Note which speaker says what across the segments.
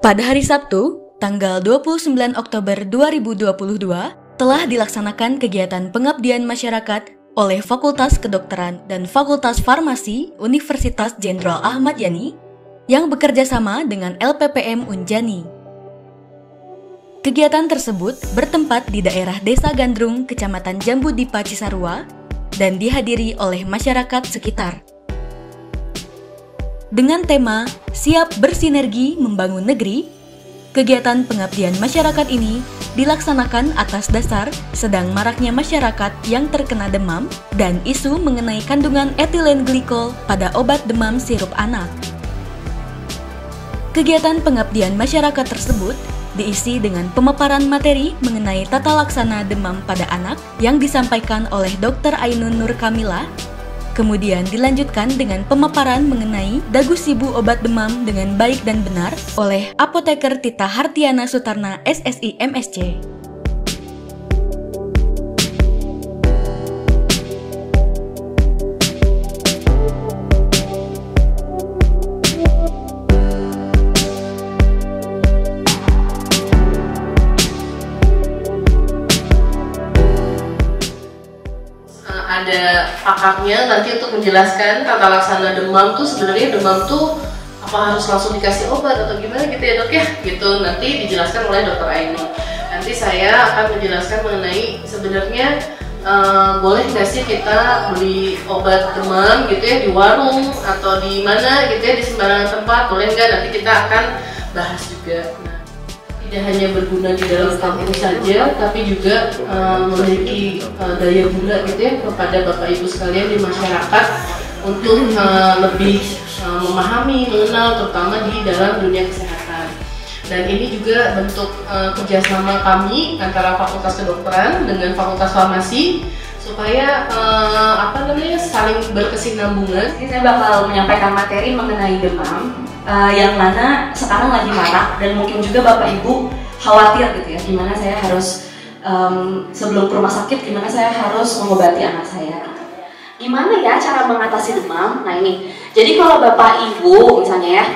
Speaker 1: Pada hari Sabtu, tanggal 29 Oktober 2022, telah dilaksanakan kegiatan pengabdian masyarakat oleh Fakultas Kedokteran dan Fakultas Farmasi Universitas Jenderal Ahmad Yani yang bekerja sama dengan LPPM Unjani. Kegiatan tersebut bertempat di daerah Desa Gandrung, Kecamatan Jambu Dipa, Cisarua, dan dihadiri oleh masyarakat sekitar. Dengan tema Siap Bersinergi Membangun Negeri, kegiatan pengabdian masyarakat ini dilaksanakan atas dasar sedang maraknya masyarakat yang terkena demam dan isu mengenai kandungan etilen glikol pada obat demam sirup anak. Kegiatan pengabdian masyarakat tersebut diisi dengan pemaparan materi mengenai tata laksana demam pada anak yang disampaikan oleh Dr. Ainun Nur Kamila. Kemudian dilanjutkan dengan pemaparan mengenai dagu sibu obat demam dengan baik dan benar oleh Apoteker Tita Hartiana Sutarna SSI MSc.
Speaker 2: Ada pakarnya nanti untuk menjelaskan tata laksana demam tuh sebenarnya demam tuh apa harus langsung dikasih obat atau gimana gitu ya dok ya, gitu nanti dijelaskan oleh Dr. Ainun. Nanti saya akan menjelaskan mengenai sebenarnya boleh nggak sih kita beli obat demam gitu ya di warung atau di mana gitu ya, di sembarangan tempat, boleh nggak, nanti kita akan bahas juga. Tidak hanya berguna di dalam kampung saja, tapi juga memiliki daya guna gitu ya kepada Bapak Ibu sekalian di masyarakat untuk lebih memahami, mengenal terutama di dalam dunia kesehatan. Dan ini juga bentuk kerjasama kami antara Fakultas Kedokteran dengan Fakultas Farmasi supaya saling berkesinambungan.
Speaker 3: Ini saya bakal menyampaikan materi mengenai demam yang mana sekarang lagi marak dan mungkin juga Bapak Ibu khawatir gitu ya, gimana saya harus sebelum ke rumah sakit, gimana saya harus mengobati anak saya. Gimana ya cara mengatasi demam? Nah ini, jadi kalau Bapak Ibu misalnya ya,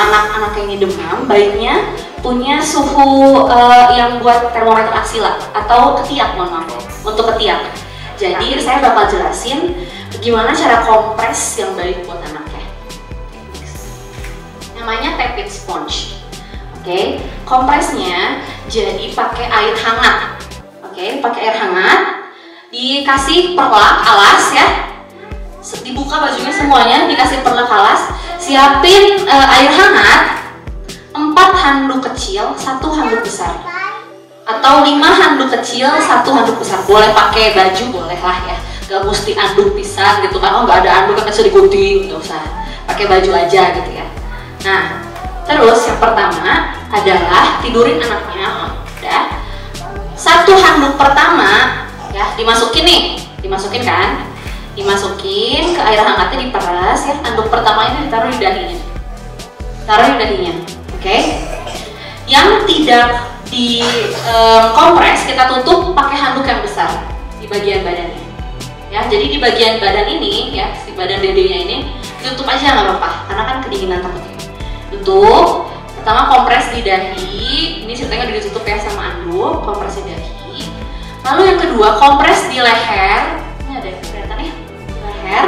Speaker 3: anak-anak ini demam, baiknya punya suhu yang buat termometer aksila atau ketiak, mohon maaf, untuk ketiak. Jadi saya bakal jelasin gimana cara kompres yang baik buat anaknya. Namanya tepid sponge. Oke, kompresnya jadi pakai air hangat. Oke, pakai air hangat, dikasih perlak alas ya. Dibuka bajunya semuanya, dikasih perlak alas. Siapin air hangat 4 handuk kecil, 1 handuk besar. Atau 5 handuk kecil, 1 handuk besar. Boleh pakai baju, boleh lah ya. Gak mesti anduk pisah gitu kan. Oh nggak ada anduk kan bisa digunting, nggak usah. Pakai baju aja gitu ya. Nah, terus yang pertama adalah tidurin anaknya. Udah. 1 handuk pertama ya dimasukin nih, dimasukin kan? Dimasukin ke air hangatnya, diperas ya. Handuk pertama ini ditaruh di dahinya. Taruh di dahinya. Oke. Yang tidak di kompres kita tutup pakai handuk yang besar di bagian badannya. Ya, jadi di bagian badan ini ya, di badan dedenya ini tutup aja nggak apa-apa, karena kan kedinginan takutnya. Tutup, pertama kompres di dahi, ini ceritanya udah ditutup ya sama anduk, kompres di dahi. Lalu yang kedua kompres di leher, ini ada yang kelihatan ya, leher.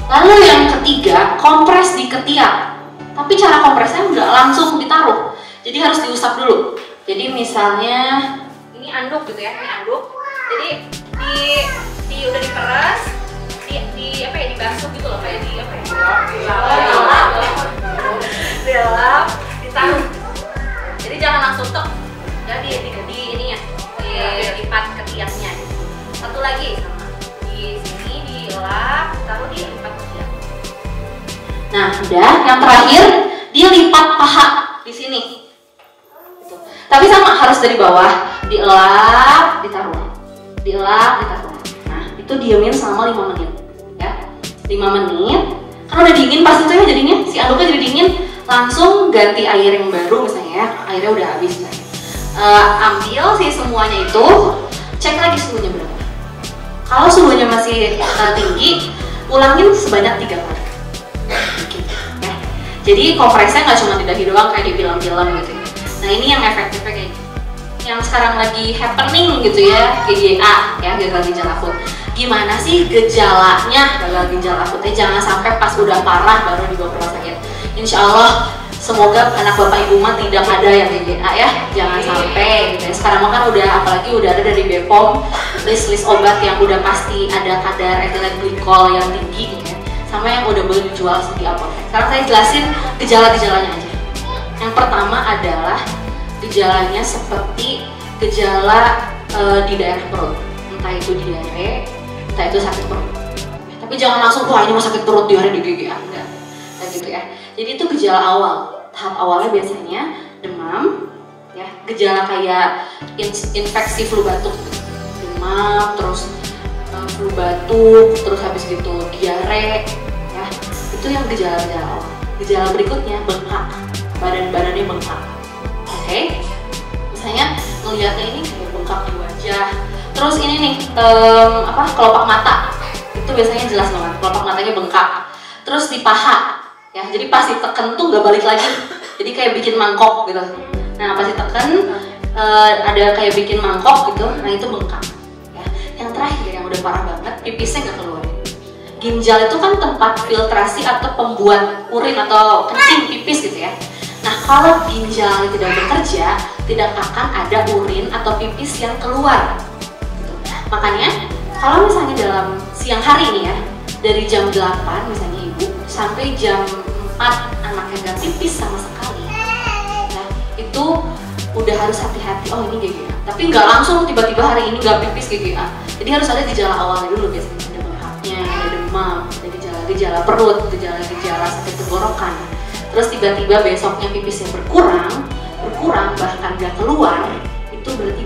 Speaker 3: Lalu yang ketiga kompres di ketiak, tapi cara kompresnya nggak langsung ditaruh, jadi harus diusap dulu. Jadi misalnya ini anduk gitu ya, ini anduk, jadi udah diperas, dibasuh gitu loh, kayak dilap, ditaruh. Jadi jangan langsung tok, jadi di ininya, dilipat ketiaknya. Satu lagi sama, di sini dilap, taruh di lipat ketiak. Nah udah, yang terakhir dia lipat paha di sini. Gitu. Tapi sama harus dari bawah, dielap, ditaruh, dielap, ditaruh. Nah itu diemin selama 5 menit. 5 menit, kan udah dingin pas itu ya jadinya, si anduknya jadi dingin, langsung ganti air yang baru misalnya ya, airnya udah habis misalnya. Ambil sih semuanya itu, cek lagi suhunya berapa. Kalau suhunya masih tinggi, ulangin sebanyak 3 kali. Ya. Jadi kompresnya nggak cuma di dahi doang kayak di film-film gitu. Nah ini yang efektifnya kayak gitu. Yang sekarang lagi happening gitu ya, GGA ya, gagal ginjal akut. Gimana sih gejalanya gagal ginjal akutnya? Jangan sampai pas udah parah baru dibawa ke rumah sakit. Insya Allah semoga anak bapak ibu mah tidak ada yang GGA ya, jangan sampai gitu ya. Sekarang kan udah, apalagi udah ada dari BPOM list obat yang udah pasti ada kadar etilen glikol yang tinggi gitu ya, sama yang udah boleh dijual di apotek. Sekarang saya jelasin gejala-gejalanya aja. Yang pertama adalah gejalanya seperti gejala di daerah perut, entah itu diare, entah itu sakit perut. Tapi jangan langsung, wah ini mah sakit perut diare di GGA, enggak kayak gitu ya. Jadi itu gejala awal. Tahap awalnya biasanya demam, ya, gejala kayak infeksi flu batuk, demam, terus flu batuk, terus habis gitu diare, ya, itu yang gejala-gejala awal. Gejala berikutnya bengkak, badannya bengkak, oke? Misalnya ngelihatnya ini kayak bengkak di wajah, terus ini nih kelopak mata, itu biasanya jelas banget, kelopak matanya bengkak, terus di paha. Ya, jadi pas ditekan tuh nggak balik lagi, jadi kayak bikin mangkok gitu. Nah pas ditekan ada kayak bikin mangkok gitu, nah itu bengkak. Ya. Yang terakhir yang udah parah banget, pipisnya nggak keluar. Ginjal itu kan tempat filtrasi atau pembuat urin atau kencing pipis gitu ya. Nah kalau ginjal tidak bekerja, tidak akan ada urin atau pipis yang keluar. Gitu. Makanya kalau misalnya dalam siang hari ini ya, dari jam 8 misalnya ibu sampai jam 4 anaknya nggak pipis sama sekali, nah itu udah harus hati-hati, oh ini GGA. Tapi nggak langsung tiba-tiba hari ini nggak pipis GGA. Jadi harus ada gejala awalnya dulu, biasanya ada bengkaknya, ada demam, ada gejala perut, gejala sakit tenggorokan. Terus tiba-tiba besoknya pipisnya berkurang bahkan nggak keluar, itu berarti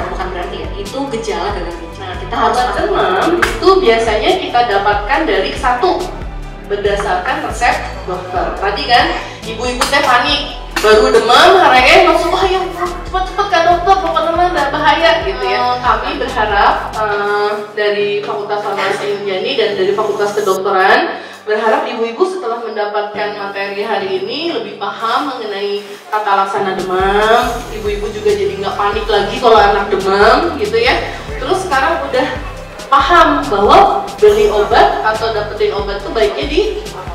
Speaker 3: bukan berarti ya, itu gejala gagal ginjal. Nah, kita harus
Speaker 2: demam itu biasanya kita dapatkan dari satu, berdasarkan resep dokter. Tadi kan ibu-ibu teh panik, baru demam, haranya langsung wah ya cepet-cepet ke dokter, pokoknya udah bahaya gitu ya. Kami berharap dari Fakultas Farmasi Unjani dan dari Fakultas Kedokteran berharap ibu-ibu setelah mendapatkan materi hari ini lebih paham mengenai tata laksana demam. Ibu-ibu juga jadi nggak panik lagi kalau anak demam gitu ya. Terus sekarang udah paham bahwa beli obat atau dapetin obat itu baiknya di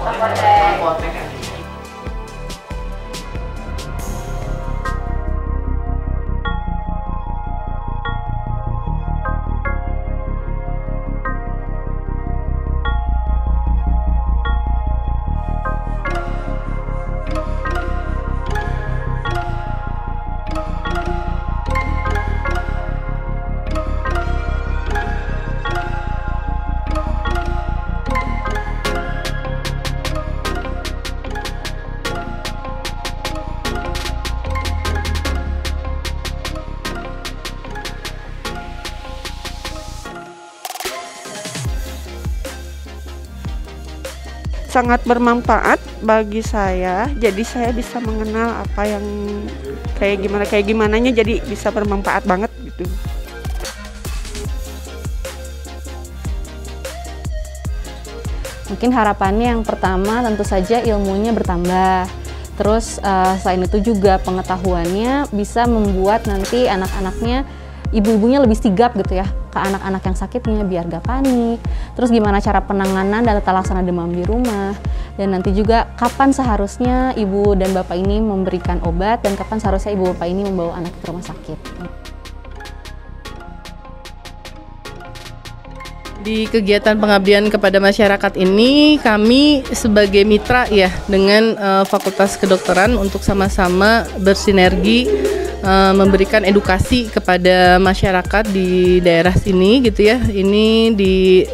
Speaker 2: apotek.
Speaker 4: Sangat bermanfaat bagi saya, jadi saya bisa mengenal apa yang kayak gimananya, jadi bisa bermanfaat banget gitu.
Speaker 5: Mungkin harapannya yang pertama tentu saja ilmunya bertambah, terus selain itu juga pengetahuannya bisa membuat nanti anak-anaknya, ibu-ibunya lebih sigap gitu ya ke anak-anak yang sakitnya, biar gak panik. Terus gimana cara penanganan dan tata laksana demam di rumah, dan nanti juga kapan seharusnya ibu dan bapak ini memberikan obat dan kapan seharusnya ibu bapak ini membawa anak ke rumah sakit.
Speaker 2: Di kegiatan pengabdian kepada masyarakat ini kami sebagai mitra ya dengan Fakultas Kedokteran untuk sama-sama bersinergi memberikan edukasi kepada masyarakat di daerah sini gitu ya. Ini di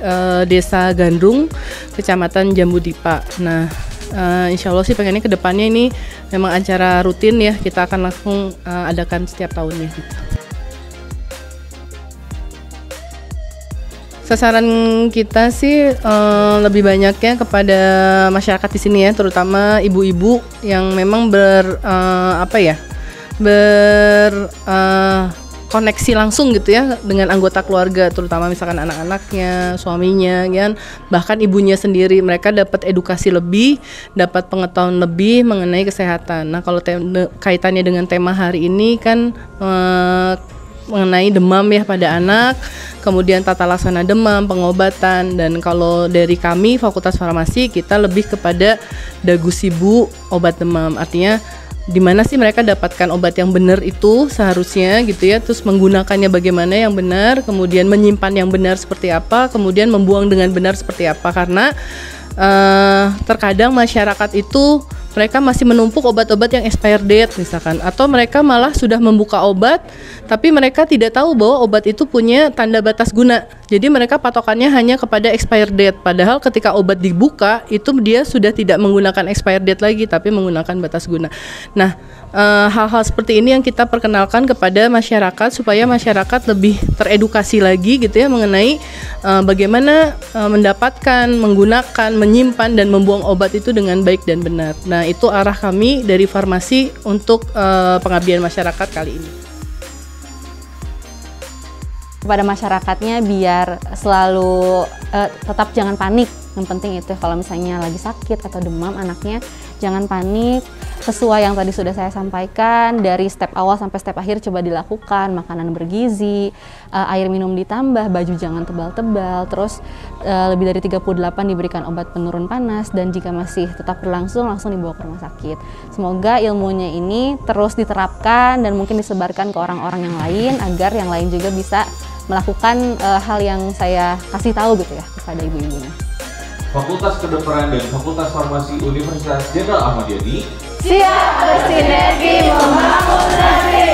Speaker 2: Desa Gandrung, Kecamatan Jambudipa. Nah, insya Allah sih pengennya ke depannya ini memang acara rutin ya, kita akan langsung adakan setiap tahunnya gitu. Sasaran kita sih lebih banyaknya kepada masyarakat di sini ya, terutama ibu-ibu yang memang koneksi langsung gitu ya dengan anggota keluarga, terutama misalkan anak-anaknya, suaminya, kan, bahkan ibunya sendiri. Mereka dapat edukasi lebih, dapat pengetahuan lebih mengenai kesehatan. Nah, kalau kaitannya dengan tema hari ini kan mengenai demam ya pada anak, kemudian tata laksana demam, pengobatan, dan kalau dari kami Fakultas Farmasi kita lebih kepada dagu sibu obat demam. Artinya di mana sih mereka dapatkan obat yang benar itu seharusnya gitu ya, terus menggunakannya bagaimana yang benar, kemudian menyimpan yang benar seperti apa, kemudian membuang dengan benar seperti apa. Karena terkadang masyarakat itu mereka masih menumpuk obat-obat yang expired date misalkan, atau mereka malah sudah membuka obat tapi mereka tidak tahu bahwa obat itu punya tanda batas guna. Jadi mereka patokannya hanya kepada expired date, padahal ketika obat dibuka itu dia sudah tidak menggunakan expired date lagi tapi menggunakan batas guna. Nah, hal-hal seperti ini yang kita perkenalkan kepada masyarakat supaya masyarakat lebih teredukasi lagi gitu ya mengenai bagaimana mendapatkan, menggunakan, menyimpan dan membuang obat itu dengan baik dan benar. Nah, itu arah kami dari farmasi untuk pengabdian masyarakat kali ini.
Speaker 5: Kepada masyarakatnya biar selalu tetap jangan panik. Yang penting itu kalau misalnya lagi sakit atau demam anaknya, jangan panik. Sesuai yang tadi sudah saya sampaikan, dari step awal sampai step akhir coba dilakukan. Makanan bergizi, air minum ditambah, baju jangan tebal-tebal, terus lebih dari 38 diberikan obat penurun panas, dan jika masih tetap berlangsung langsung dibawa ke rumah sakit. Semoga ilmunya ini terus diterapkan dan mungkin disebarkan ke orang-orang yang lain agar yang lain juga bisa melakukan hal yang saya kasih tahu gitu ya kepada ibu-ibunya.
Speaker 6: Fakultas Kedokteran dan Fakultas Farmasi Universitas Jenderal Ahmad Yani
Speaker 5: siap bersinergi membangun negeri.